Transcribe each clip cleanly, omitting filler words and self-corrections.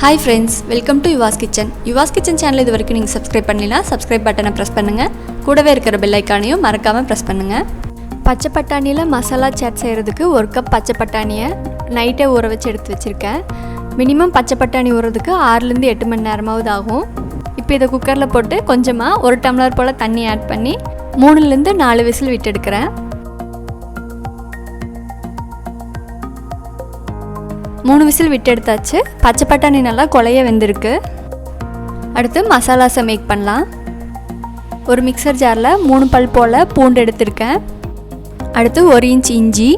Hi friends, welcome to Yuva's Kitchen. Yuva's Kitchen channel இது வரைக்கும் நீங்க subscribe பண்ணலனா subscribe பட்டனை press பண்ணுங்க. கூடவே இருக்கிற bell ஐகானையும் மறக்காம press பண்ணுங்க. பச்சை பட்டாணில மசாலா சாட் செய்யிறதுக்கு 1 கப் பச்சை பட்டாணியை நைட்டே ஊற வச்சு எடுத்து வச்சிருக்கேன். மினிமம் பச்சை பட்டாணி ஊறதுக்கு 6 ல இருந்து 8 மணி நேரமாவது ஆகும். இப்போ இத குக்கர்ல போட்டு கொஞ்சமா 1 டம்ளர் போல தண்ணி ஆட் பண்ணி 3 ல இருந்து 4 விசில் விட்டு எடுக்கறேன். 3 விசில் விட்டு எடுத்தாச்சு. பச்சை பட்டாணி நல்லா கொலைய வெந்திருக்கு. அடுத்து மசாலாஸை மேக் பண்ணலாம். ஒரு மிக்சர் ஜாரில் 3 பல் போல் பூண்டு எடுத்திருக்கேன். அடுத்து 1 இன்ச் இஞ்சி,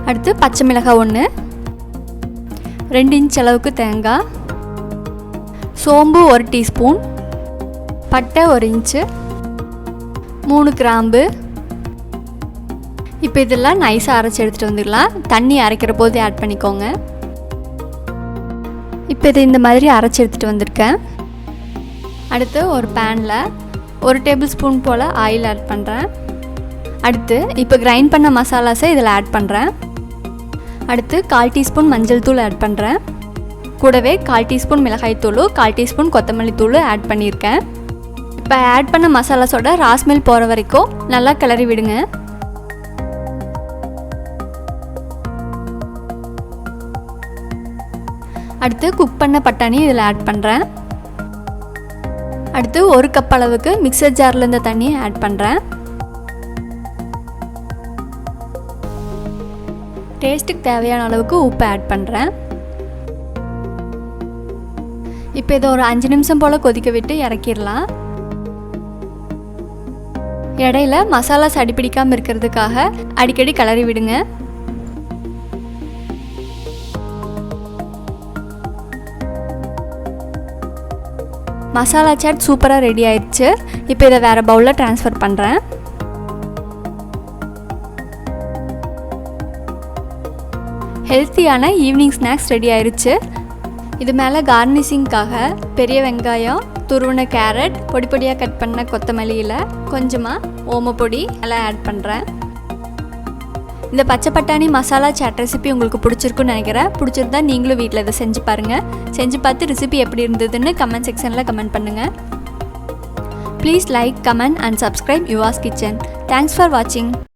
அடுத்து பச்சை மிளகாய் 1, 2 இன்ச் அளவுக்கு தேங்காய், சோம்பு 1 டீஸ்பூன், பட்டை 1 இன்ச்சு, 3 கிராம்பு. இப்போ இதெல்லாம் நைஸாக அரைச்சி எடுத்துகிட்டு வந்துடலாம். தண்ணி அரைக்கிற போது ஆட் பண்ணிக்கோங்க. இப்போ இதை இந்த மாதிரி அரைச்சி எடுத்துகிட்டு வந்திருக்கேன். அடுத்து ஒரு பேனில் 1 டேபிள் ஸ்பூன் போல் ஆயில் ஆட் பண்ணுறேன். அடுத்து இப்போ கிரைண்ட் பண்ண மசாலாஸை இதில் ஆட் பண்ணுறேன். அடுத்து 1/4 டீஸ்பூன் மஞ்சள் தூள் ஆட் பண்ணுறேன். கூடவே 1/4 டீஸ்பூன் மிளகாய் தூள், 1/4 டீஸ்பூன் கொத்தமல்லி தூள் ஆட் பண்ணியிருக்கேன். இப்போ ஆட் பண்ண மசாலாஸோட ரா ஸ்மெல் போகிற வரைக்கும் நல்லா கிளறி விடுங்க. அடுத்து குக் பண்ண பட்டாணி இதில் ஆட் பண்ணுறேன். அடுத்து 1 கப் அளவுக்கு மிக்சர் ஜாரில் இருந்த தண்ணியை ஆட் பண்ணுறேன். டேஸ்ட்டுக்கு தேவையான அளவுக்கு உப்பு ஆட் பண்ணுறேன். இப்போ இதை ஒரு 5 நிமிஷம் போல் கொதிக்க விட்டு இறக்கிடலாம். இடையில மசாலாஸ் அடிப்பிடிக்காமல் இருக்கிறதுக்காக அடிக்கடி கிளறி விடுங்க. மசாலா சாட் சூப்பராக ரெடி ஆயிடுச்சு. இப்போ இதை வேறு பவுலில் ட்ரான்ஸ்ஃபர் பண்ணுறேன். ஹெல்த்தியான ஈவினிங் ஸ்நாக்ஸ் ரெடி ஆயிடுச்சு. இது மேலே கார்னிஷிங்காக பெரிய வெங்காயம், துருவின கேரட், பொடி பொடியாக கட் பண்ண கொத்தமல்லியில் கொஞ்சமாக ஓமப்பொடி எல்லாம் ஆட் பண்ணுறேன். இந்த பச்சை பட்டாணி மசாலா சாட் ரெசிபி உங்களுக்கு பிடிச்சிருக்குன்னு நினைக்கிறேன். பிடிச்சிருந்தா நீங்களும் வீட்டில் இதை செஞ்சு பாருங்கள். செஞ்சு பார்த்து ரெசிபி எப்படி இருந்ததுன்னு கமெண்ட் செக்ஷனில் கமெண்ட் பண்ணுங்கள். Please like, comment and subscribe Yuvas kitchen. Thanks for வாட்சிங்.